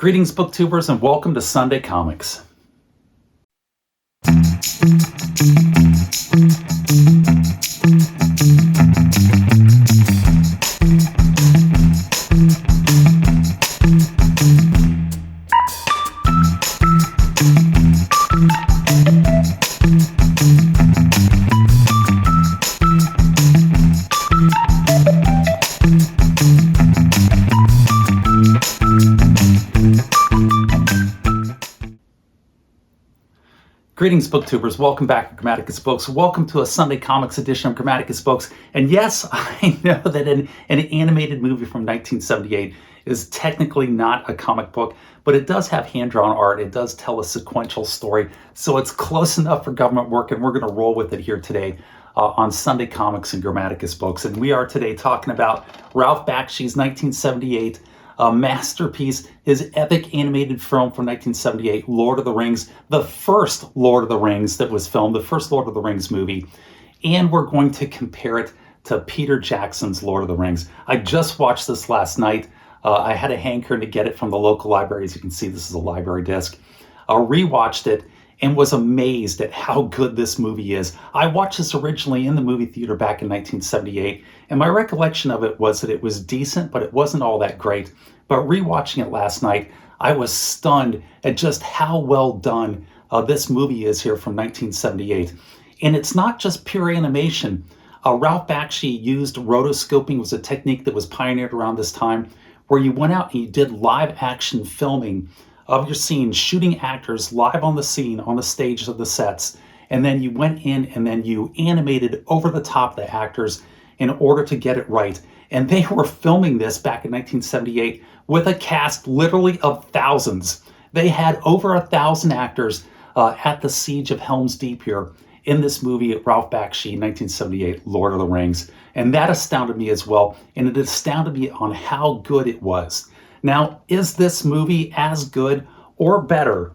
Greetings, booktubers, and welcome to Sunday Comics. Greetings, booktubers. Welcome back to Grammaticus Books. Welcome to a Sunday Comics edition of Grammaticus Books. And yes, I know that an animated movie from 1978 is technically not a comic book, but it does have hand-drawn art. It does tell a sequential story. So it's close enough for government work, and we're going to roll with it here today on Sunday Comics and Grammaticus Books. And we are today talking about Ralph Bakshi's 1978 masterpiece, his epic animated film from 1978, Lord of the Rings, the first Lord of the Rings that was filmed, the first Lord of the Rings movie. And we're going to compare it to Peter Jackson's Lord of the Rings. I just watched this last night. I had a hankering to get it from the local library. As you can see, this is a library disc. I rewatched it and was amazed at how good this movie is. I watched this originally in the movie theater back in 1978, and my recollection of it was that it was decent, but it wasn't all that great. But rewatching it last night, I was stunned at just how well done this movie is here from 1978. And it's not just pure animation. Ralph Bakshi used rotoscoping, was a technique that was pioneered around this time, where you went out and you did live action filming of your scenes, shooting actors live on the scene, on the stage of the sets. And then you went in and then you animated over the top the actors in order to get it right. And they were filming this back in 1978 with a cast literally of thousands. They had over 1,000 actors at the Siege of Helm's Deep here in this movie, Ralph Bakshi, 1978, Lord of the Rings. And that astounded me as well. And it astounded me on how good it was. Now, is this movie as good or better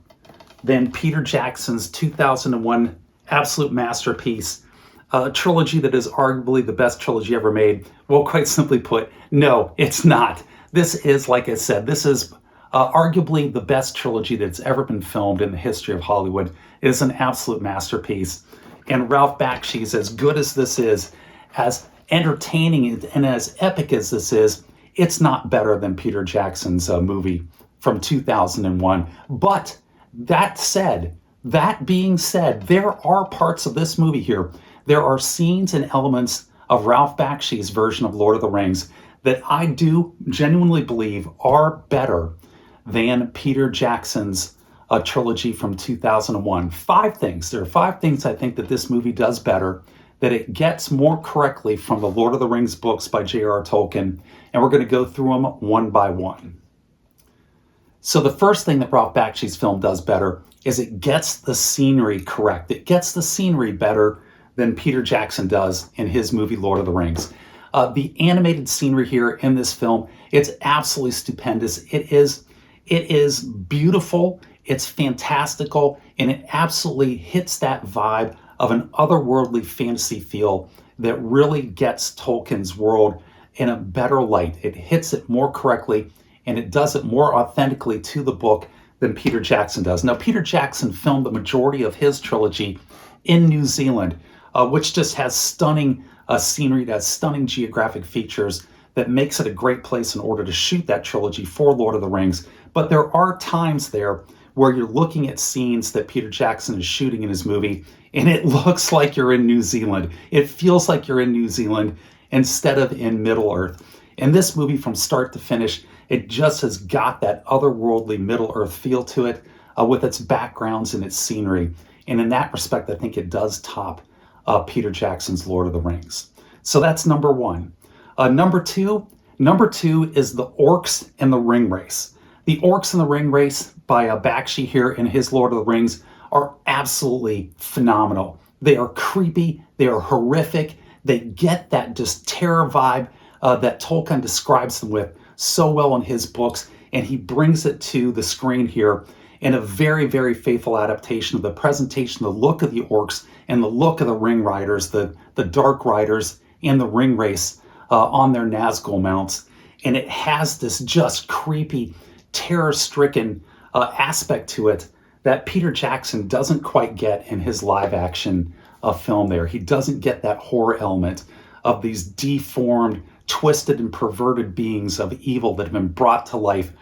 than Peter Jackson's 2001 absolute masterpiece, a trilogy that is arguably the best trilogy ever made? Well, quite simply put, no, it's not. This is, like I said, this is arguably the best trilogy that's ever been filmed in the history of Hollywood. It is an absolute masterpiece. And Ralph Bakshi's, as good as this is, as entertaining and as epic as this is, it's not better than Peter Jackson's movie from 2001. But that being said, there are parts of this movie here. There are scenes and elements of Ralph Bakshi's version of Lord of the Rings that I do genuinely believe are better than Peter Jackson's trilogy from 2001. There are five things I think that this movie does better, that it gets more correctly from the Lord of the Rings books by J.R.R. Tolkien, and we're going to go through them one by one. So the first thing that Ralph Bakshi's film does better is it gets the scenery correct. It gets the scenery better than Peter Jackson does in his movie Lord of the Rings. The animated scenery here in this film, it's absolutely stupendous. It is beautiful, it's fantastical, and it absolutely hits that vibe of an otherworldly fantasy feel that really gets Tolkien's world in a better light. It hits it more correctly, and it does it more authentically to the book than Peter Jackson does. Now, Peter Jackson filmed the majority of his trilogy in New Zealand, which just has stunning scenery, that has stunning geographic features that makes it a great place in order to shoot that trilogy for Lord of the Rings. But there are times there where you're looking at scenes that Peter Jackson is shooting in his movie, and it looks like you're in New Zealand. It feels like you're in New Zealand instead of in Middle-earth. And this movie, from start to finish, it just has got that otherworldly Middle-earth feel to it with its backgrounds and its scenery. And in that respect, I think it does top Peter Jackson's Lord of the Rings. So that's number one. Number two is the Orcs and the Ring Race. The Orcs and the Ring Race by Bakshi here in his Lord of the Rings are absolutely phenomenal. They are creepy, they are horrific, they get that just terror vibe that Tolkien describes them with so well in his books, and he brings it to the screen here in a very, very faithful adaptation of the presentation, the look of the orcs and the look of the ring riders, the dark riders in the ring race on their Nazgul mounts. And it has this just creepy terror-stricken aspect to it that Peter Jackson doesn't quite get in his live-action film there. He doesn't get that horror element of these deformed, twisted, and perverted beings of evil that have been brought to life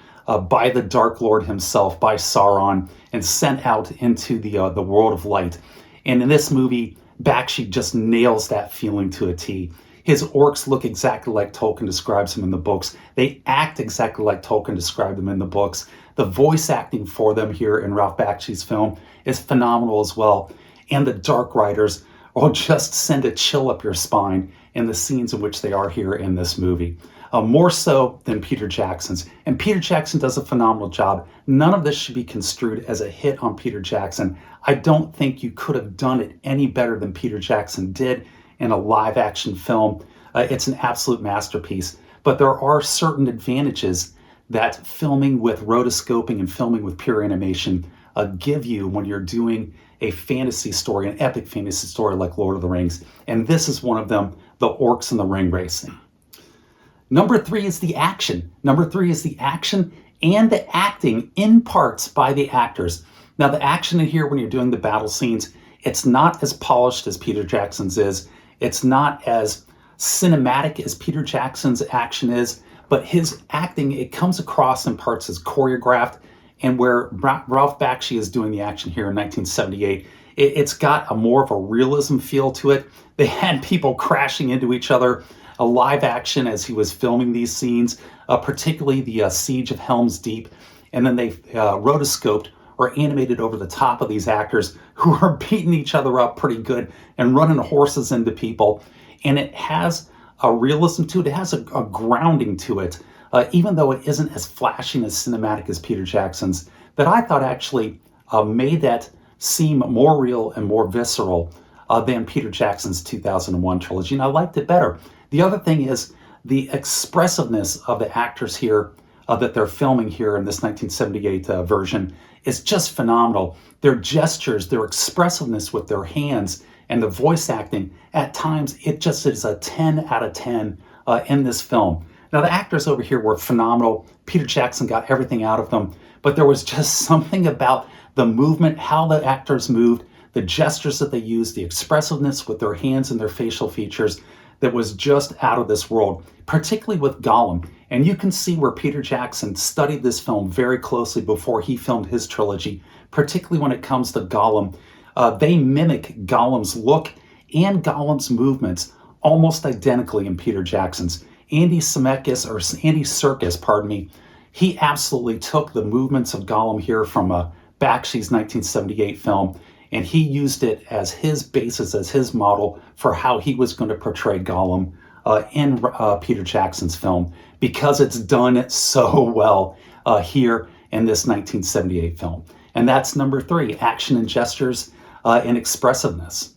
by the Dark Lord himself, by Sauron, and sent out into the world of light. And in this movie, Bakshi just nails that feeling to a T. His orcs look exactly like Tolkien describes them in the books. They act exactly like Tolkien described them in the books. The voice acting for them here in Ralph Bakshi's film is phenomenal as well. And the Dark Riders will just send a chill up your spine in the scenes in which they are here in this movie. More so than Peter Jackson's. And Peter Jackson does a phenomenal job. None of this should be construed as a hit on Peter Jackson. I don't think you could have done it any better than Peter Jackson did in a live action film. It's an absolute masterpiece. But there are certain advantages that filming with rotoscoping and filming with pure animation give you when you're doing a fantasy story, an epic fantasy story like Lord of the Rings. And this is one of them, the Orcs and the Ring Racing. Number 3 is the action. Number 3 is the action and the acting in parts by the actors. Now, the action in here when you're doing the battle scenes, it's not as polished as Peter Jackson's is. It's not as cinematic as Peter Jackson's action is, but his acting, it comes across in parts as choreographed. And where Ralph Bakshi is doing the action here in 1978, it's got a more of a realism feel to it. They had people crashing into each other, a live action as he was filming these scenes, particularly the Siege of Helm's Deep. And then they rotoscoped or animated over the top of these actors who are beating each other up pretty good and running horses into people. And it has a realism to it. It has a grounding to it, even though it isn't as flashy and as cinematic as Peter Jackson's, that I thought actually made that seem more real and more visceral than Peter Jackson's 2001 trilogy. And I liked it better. The other thing is the expressiveness of the actors here that they're filming here in this 1978 version is just phenomenal. Their gestures, their expressiveness with their hands, and the voice acting, at times it just is a 10 out of 10 in this film. Now, the actors over here were phenomenal. Peter Jackson got everything out of them, but there was just something about the movement, how the actors moved, the gestures that they used, the expressiveness with their hands and their facial features that was just out of this world, particularly with Gollum. And you can see where Peter Jackson studied this film very closely before he filmed his trilogy, particularly when it comes to Gollum. They mimic Gollum's look and Gollum's movements almost identically in Peter Jackson's. Andy Serkis, pardon me, he absolutely took the movements of Gollum here from Bakshi's 1978 film, and he used it as his basis, as his model for how he was going to portray Gollum in Peter Jackson's film, because it's done so well here in this 1978 film. And that's number 3, action and gestures and expressiveness.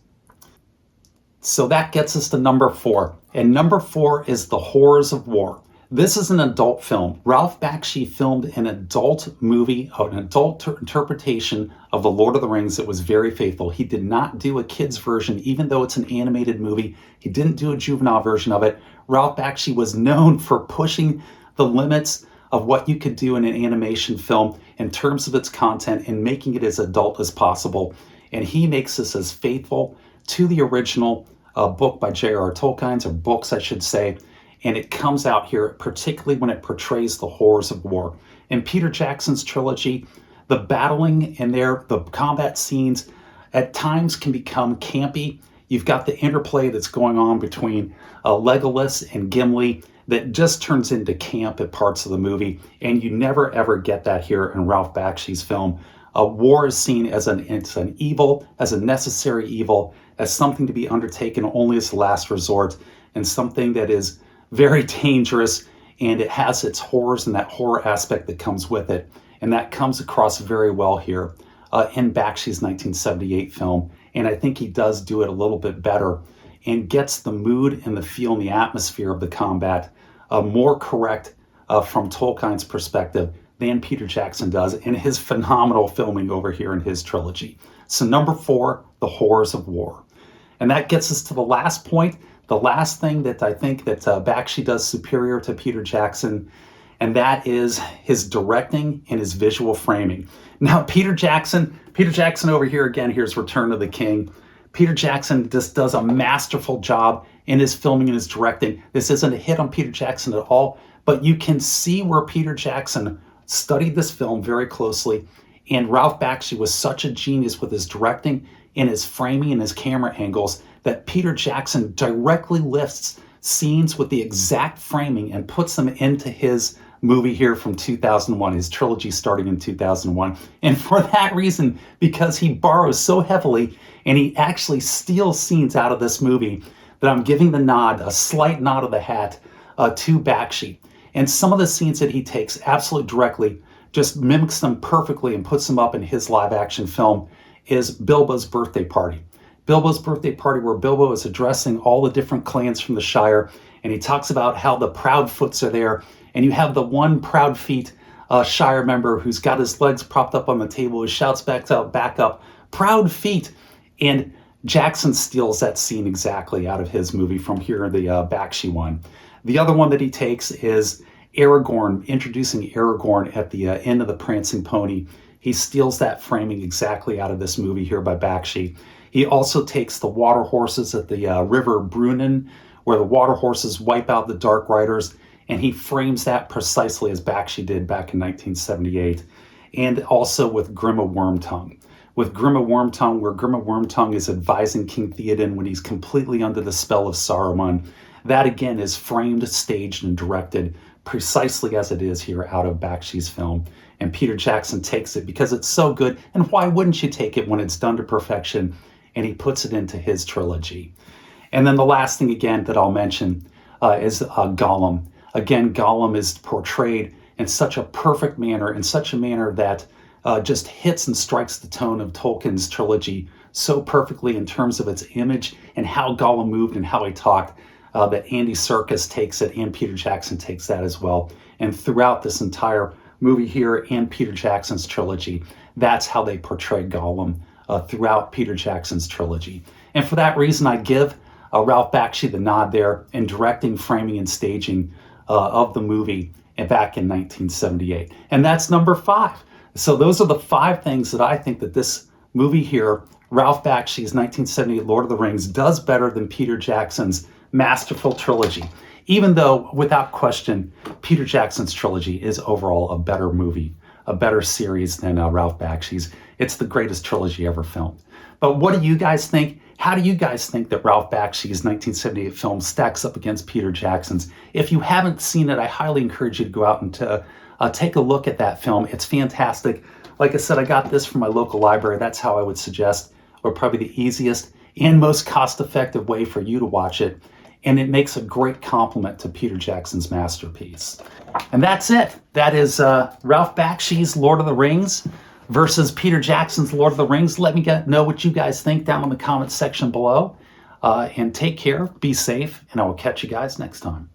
So that gets us to number 4. And number 4 is The Horrors of War. This is an adult film. Ralph Bakshi filmed an adult movie, an adult interpretation of The Lord of the Rings that was very faithful. He did not do a kid's version, even though it's an animated movie. He didn't do a juvenile version of it. Ralph Bakshi was known for pushing the limits of what you could do in an animation film in terms of its content and making it as adult as possible. And he makes this as faithful to the original book by J.R.R. Tolkien, or books I should say, and it comes out here, particularly when it portrays the horrors of war. In Peter Jackson's trilogy, the battling in there, the combat scenes, at times can become campy. You've got the interplay that's going on between Legolas and Gimli that just turns into camp at parts of the movie, and you never ever get that here in Ralph Bakshi's film. War is seen as an evil, as a necessary evil, as something to be undertaken only as a last resort, and something that is very dangerous, and it has its horrors and that horror aspect that comes with it. And that comes across very well here in Bakshi's 1978 film. And I think he does do it a little bit better and gets the mood and the feel and the atmosphere of the combat more correct from Tolkien's perspective than Peter Jackson does in his phenomenal filming over here in his trilogy. So number 4, The Horrors of War. And that gets us to the last point, the last thing that I think that Bakshi does superior to Peter Jackson, and that is his directing and his visual framing. Now, Peter Jackson over here again, here's Return of the King. Peter Jackson just does a masterful job in his filming and his directing. This isn't a hit on Peter Jackson at all, but you can see where Peter Jackson studied this film very closely. And Ralph Bakshi was such a genius with his directing and his framing and his camera angles that Peter Jackson directly lifts scenes with the exact framing and puts them into his movie here from 2001, his trilogy starting in 2001. And for that reason, because he borrows so heavily and he actually steals scenes out of this movie, that I'm giving the nod, a slight nod of the hat to Bakshi. And some of the scenes that he takes absolutely directly, just mimics them perfectly and puts them up in his live action film, is Bilbo's birthday party. Bilbo's birthday party, where Bilbo is addressing all the different clans from the Shire, and he talks about how the Proudfoots are there, and you have the one Proudfeet Shire member who's got his legs propped up on the table, who shouts back up, "Proud feet!" And Jackson steals that scene exactly out of his movie from here, the Bakshi one. The other one that he takes is Aragorn, introducing Aragorn at the end of the Prancing Pony. He steals that framing exactly out of this movie here by Bakshi. He also takes the water horses at the River Brunnen, where the water horses wipe out the Dark Riders, and he frames that precisely as Bakshi did back in 1978. And also with Grima Wormtongue. With Grima Wormtongue, where Grima Wormtongue is advising King Theoden when he's completely under the spell of Saruman. That again is framed, staged, and directed precisely as it is here out of Bakshi's film. And Peter Jackson takes it because it's so good, and why wouldn't you take it when it's done to perfection? And he puts it into his trilogy. And then the last thing again that I'll mention is Gollum. Again, Gollum is portrayed in such a perfect manner, in such a manner that just hits and strikes the tone of Tolkien's trilogy so perfectly in terms of its image and how Gollum moved and how he talked, that Andy Serkis takes it and Peter Jackson takes that as well. And throughout this entire movie here and Peter Jackson's trilogy, that's how they portray Gollum throughout Peter Jackson's trilogy. And for that reason, I give Ralph Bakshi the nod there in directing, framing, and staging of the movie back in 1978. And that's number 5. So those are the 5 things that I think that this movie here, Ralph Bakshi's 1978 Lord of the Rings, does better than Peter Jackson's masterful trilogy. Even though, without question, Peter Jackson's trilogy is overall a better movie, a better series than Ralph Bakshi's. It's the greatest trilogy ever filmed. But what do you guys think? How do you guys think that Ralph Bakshi's 1978 film stacks up against Peter Jackson's? If you haven't seen it, I highly encourage you to go out and to take a look at that film. It's fantastic. Like I said, I got this from my local library. That's how I would suggest, or probably the easiest and most cost-effective way for you to watch it. And it makes a great compliment to Peter Jackson's masterpiece. And that's it. That is Ralph Bakshi's Lord of the Rings versus Peter Jackson's Lord of the Rings. Let me know what you guys think down in the comments section below. And take care, be safe, and I will catch you guys next time.